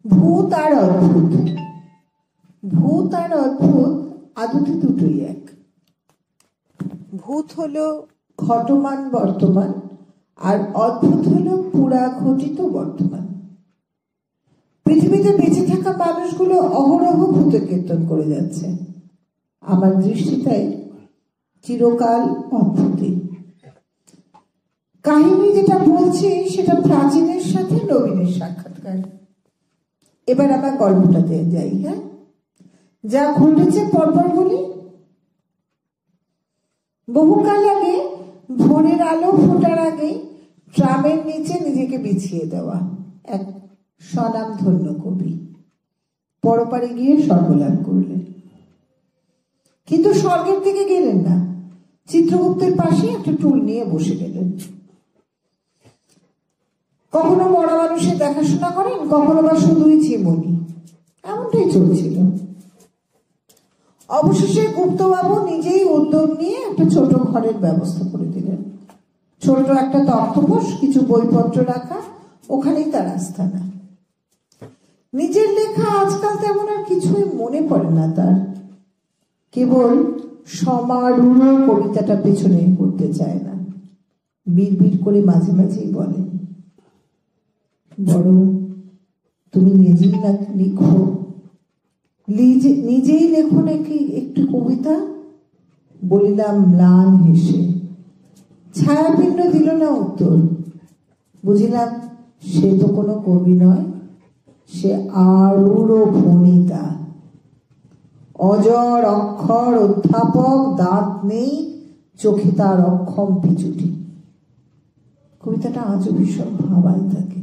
ভূত আর অদ্ভুত। ভূত আর অদ্ভুত আদতে দুটোই এক। ভূত হলো ঘটমান বর্তমান, আর অদ্ভুত হলো পুরা ঘটিত বর্তমান। পৃথিবীতে বেঁচে থাকা মানুষগুলো অহরহ ভূতের কীর্তন করে যাচ্ছে। আমার দৃষ্টিটাই চিরকাল অদ্ভুতই। কাহিনী যেটা বলছি সেটা প্রাচীনের সাথে নবীনের সাক্ষাৎকার। এবার আমার গল্পটাতে যাই। হ্যাঁ, যা ঘটেছে পরপর বলি। বহুকাল আগে ভোরের আলো ফোটার আগে ট্রামের নিচে নিজেকে বিছিয়ে দেওয়া এক স্বনামধন্য কবি পরপারে গিয়ে স্বর্গলাভ করলেন। কিন্তু স্বর্গের দিকে গেলেন না, চিত্রগুপ্তের পাশে একটা টুল নিয়ে বসে গেলেন। কখনো মরা মানুষের দেখাশোনা করেন, কখনো বা শুধুই চিমনি, এমনটাই চলছিল। অবশেষে গুপ্তবাবু নিজেই উদ্যোগ নিয়ে একটা ছোট ঘরের ব্যবস্থা করে দিলেন। ছোট একটা তক্তপোষ, কিছু বইপত্র রাখা, ওখানেই তার আস্থানা। নিজের লেখা আজকাল তেমন আর কিছুই মনে পড়ে না তার, কেবল সমারূঢ় কবিতাটা পেছনে করতে চায় না। বিড়বিড় করে মাঝে মাঝেই বলে, বড় তুমি নিজেই না লিখো, নিজেই লেখো নাকি একটু কবিতা। বলিলাম ম্লান হেসে। ছায়াপিণ্ড দিল না উত্তর। বুঝিলাম সে তো কোনো কবি নয়, সে আরূঢ় ভণিতা। অজর অক্ষর অধ্যাপক, দাঁত নেই, চোখে তার অক্ষম পিছুটি। কবিতাটা আজও ভীষণ ভাবায় থাকে।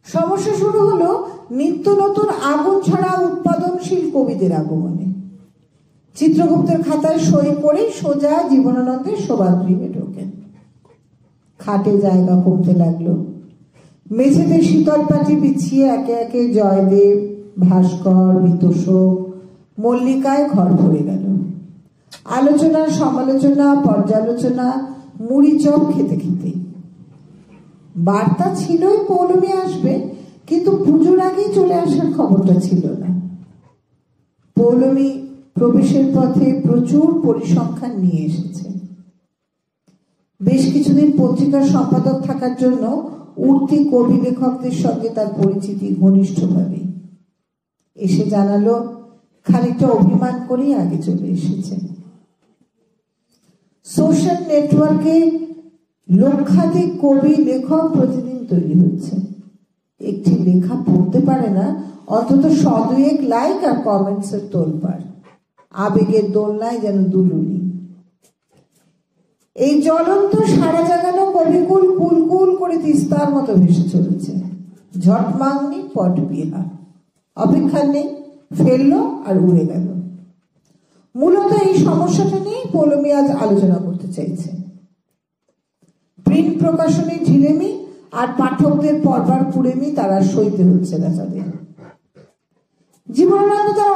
সমস্যা শুরু হলো নিত্য নতুন আগুন ছাড়া উৎপাদনশীল কবিদের আগমনে। চিত্রগুপ্তের খাতায় সই করে সোজা জীবনানন্দের শোভাগৃহে ঢোকেন। খাটে জায়গা কমতে লাগলো। মেঝেতে শীতল পাটি বিছিয়ে একে একে জয়দেব, ভাস্কর, বিতোষক, মল্লিকায় ঘর ভরে গেল। আলোচনা, সমালোচনা, পর্যালোচনা, মুড়ি চপ খেতে খেতে। বার্তা ছিলই পৌলমী আসবে, কিন্তু পুজোর আগেই চলে আসার খবরটা ছিল না। পৌলমী প্রবেশের পথে প্রচুর পরিসংখ্যান নিয়ে এসেছে। বেশ কিছুদিন পত্রিকার সম্পাদক থাকার জন্য উঠতি কবি লেখকদের সঙ্গে তার পরিচিতি ঘনিষ্ঠভাবে। এসে জানালো খানিকটা অভিমান করেই আগে চলে এসেছে। সোশ্যাল নেটওয়ার্কে লক্ষাধিক কবি লেখক প্রতিদিন তৈরি হচ্ছে। একটি লেখা পড়তে পারে না, অন্তত 100-2 লাইক আর কমেন্টস এর তোলপাড়। আবেগের দোলনায় যেন দুলুনি। এই জ্বলন্ত সারা জাগানো কবিকুল কুলকুল করে তিস্তার মতো ভেসে চলেছে। ঝট মাংনি পট বিহা, অপেক্ষা নেই, ফেললো আর উড়ে গেল। মূলত এই সমস্যাটা নিয়ে পৌলমী আজ আলোচনা করতে চাইছে। প্রিন্ট প্রকাশনী ঢিলেমি আর পাঠকদের পরবার পুড়েমি তারা সইতে হচ্ছে না তাদের। জীবনানন্দ তার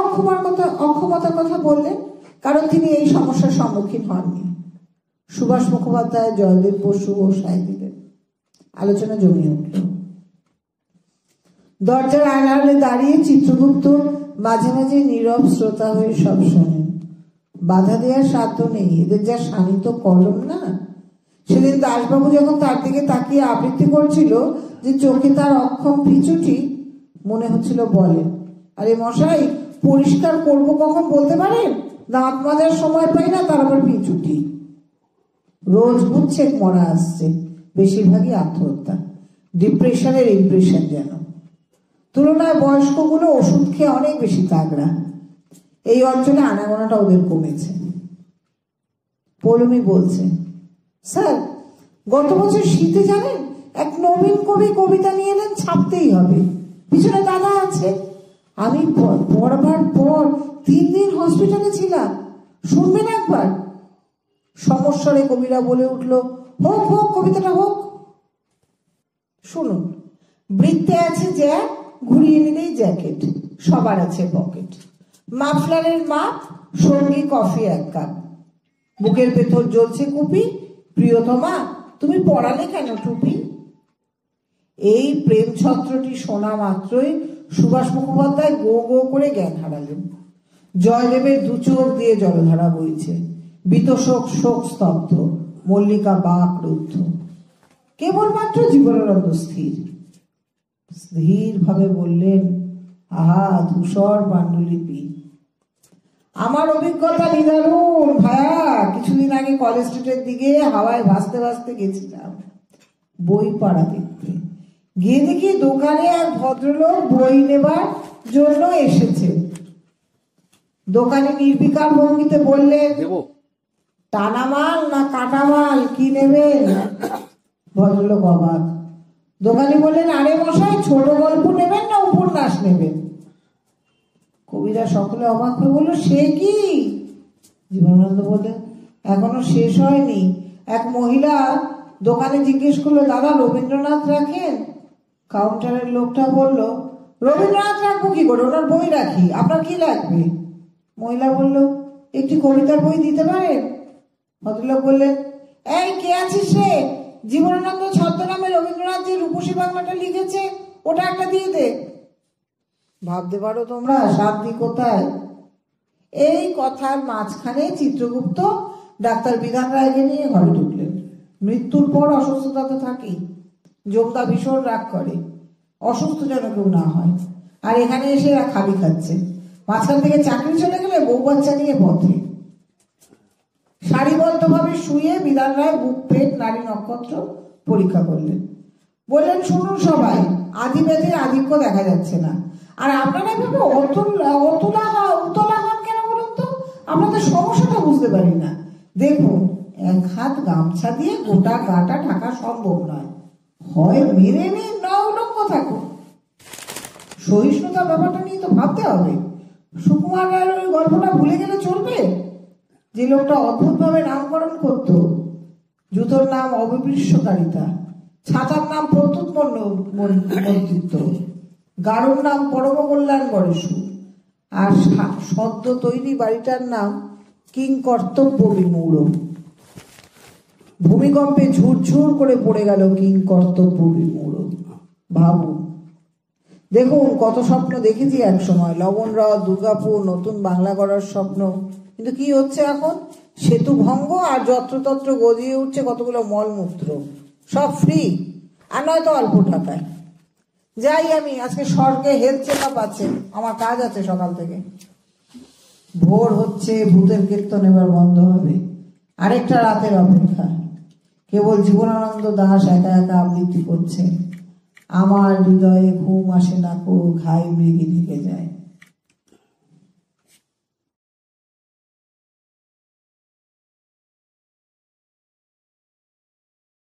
অক্ষমতার কথা বললেন, কারণ তিনি এই সমস্যার সম্মুখীন হননি। সুভাষ মুখোপাধ্যায়, জয়দেব বসু ও সায় দিলেন। আলোচনা জমিয়ে উঠল। দরজার আড়ালে দাঁড়িয়ে চিত্রগুপ্ত মাঝে মাঝে নীরব শ্রোতা হয়ে সব শোনেন। বাধা দেওয়ার সাধ্য নেই, এদের যা শানিত কলম না। সেদিন দাসবাবু যখন তার দিকে তাকিয়ে আবৃত্তি করছিল যে চোখে তার অক্ষম পিছুটি, মনে হচ্ছিল বলেন, আরে মশাই পরিষ্কার করবো কখন বলতে পারেন? দাঁত মাজার সময় পাই না, তার আবার পিছুটি। রোজ বুঝছে মরা আসছে, বেশিরভাগই আত্মহত্যা, ডিপ্রেশনের ইমপ্রেশন যেন। তুলনায় বয়স্কগুলো ওষুধ খেয়ে অনেক বেশি তাগড়া। এই অঞ্চলে আনাগোনাটা ওদের কমেছে। পৌলমী বলছে, স্যার গত বছর শীতে জানেন এক নবীন কবি কবিতা নিয়ে এলেন, ছাপতেই হবে, পিছনে দাদা আছে। আমি পড়বার পর 3 দিন হসপিটালে ছিলাম, শুনবেন একবার? সমস্যারে কবিরা বলে উঠল, হোক হোক, কবিতাটা হোক। শুনুন, বৃত্তে আছে জ্যাক, ঘুরিয়ে নিলেই জ্যাকেট, সবার আছে পকেট। মাফলারের মাপ, সঙ্গী কফি 1 কাপ। বুকের ভেতর জ্বলছে কুপি, প্রিয়তমা তুমি পড়ালে কেন টুপি? এই প্রেম ছত্রটি শোনা মাত্রই সুভাষ মুখোপাধ্যায় গো গো করে জ্ঞান হারালেন। জয়দেবের দু চোখ দিয়ে জলধারা বইছে, বিতশোক শোক স্তব্ধ, মল্লিকা বাক রুদ্ধ। কেবলমাত্র জীবনানন্দ স্থির ভাবে বললেন, আহা ধূসর পাণ্ডুলিপি, আমার অভিজ্ঞতা নিদারুণ ভায়া। কিছুদিন আগে কলেজ স্ট্রিটের দিকে হাওয়ায় ভাসতে ভাসতে গেছিলাম বই পাড়া দেখতে। গিয়ে দেখি দোকানে এক ভদ্রলোক বই নেবার জন্য এসেছে। দোকানে নির্বিকার ভঙ্গিতে বললেন, টানা মাল না কাটা মাল কি নেবেন? ভদ্রলোক অবাক। দোকানি বললেন, আরে মশাই, ছোট গল্প নেবেন না উপন্যাস নেবেন? কবিরা সকলে অবাক হয়ে বলল, সে কি? জীবনানন্দ বললেন, এখনো শেষ হয়নি। এক মহিলা দোকানে জিজ্ঞেস করলো, দাদা রবীন্দ্রনাথ রাখেন? কাউন্টারের লোকটা বলল, রবীন্দ্রনাথ রাখবো কি করে, ওনার বই রাখি, আপনার কি লাগবে? মহিলা বলল, একটি কবিতার বই দিতে পারেন? ভদ্রলোক বললেন, এই কে আছিস রে? জীবনানন্দ ছদ্মনামে রবীন্দ্রনাথ যে রূপসী বাংলাটা লিখেছে ওটা একটা দিয়ে দে। ভাবতে পারো তোমরা শান্তি কোথায়? এই কথার মাঝখানে চিত্রগুপ্ত ডাক্তার বিধান রায়কে নিয়ে ঘরে ঢুকলেন। মৃত্যুর পর অসুস্থতা তো থাকেই। জমদা ভীষণ রাগ করে, অসুস্থ যেন কেউ না হয়। আর এখানে এসে এরা খাবি খাচ্ছে। মাঝখান থেকে চাকরি চলে গেলে বউ বাচ্চা নিয়ে পথে। সারিবদ্ধভাবে শুয়ে বিধান রায় বুক পেট নারী নক্ষত্র পরীক্ষা করলেন। বললেন, শুনুন সবাই, আদি ব্যাধির আধিক্য দেখা যাচ্ছে না। আর আপনারা এভাবে উতলা হন কেন বলুন তো? আপনাদের সমস্যাটা বুঝতে পারি না। দেখুন, এক হাত গামছা দিয়ে গোটা গাটা ঢাকা সম্ভব নয়। হয় মেরে নিন, না উলঙ্গ থাকুন। সহিষ্ণুতা ব্যাপারটা নিয়ে তো ভাবতে হবে। সুকুমার রায়ের ওই গল্পটা ভুলে গেলে চলবে? যে লোকটা অদ্ভুতভাবে নামকরণ করত। জুতোর নাম অবিমৃষ্যকারিতা, ছাতার নাম প্রত্যুৎ মন্ত্রিত্ব, গাঢ়র নাম পরম কল্যাণ গণেশু, আর সদ্য তৈরি বাড়িটার নাম কিং কর্তব্য বিমূঢ়। ভূমিকম্পে ঝুরঝুর করে পড়ে গেল কিং কর্তব্য বিমূঢ়। ভাবুন, দেখুন কত স্বপ্ন দেখেছি এক সময়, লবণ হ্রদ, দুর্গাপুর, নতুন বাংলা গড়ার স্বপ্ন। কিন্তু কি হচ্ছে এখন? সেতু ভঙ্গ, আর যত্রতত্র গজিয়ে উঠছে কতগুলো মলমূত্র, সব ফ্রি, আর নয়তো অল্প টাকায়। যাই আমি, আজকে স্বর্গে হেলথ চেক আপ আছে, আমার কাজ আছে সকাল থেকে। ভোর হচ্ছে, ভূতের কীর্তন এবার বন্ধ হবে। আরেকটা রাতের অপেক্ষা। কেবল জীবনানন্দ দাস একা একা আবৃত্তি করছে, আমার হৃদয়ে ঘুম আসে না কো, ঘাই মৃগী ঢেকে যায়।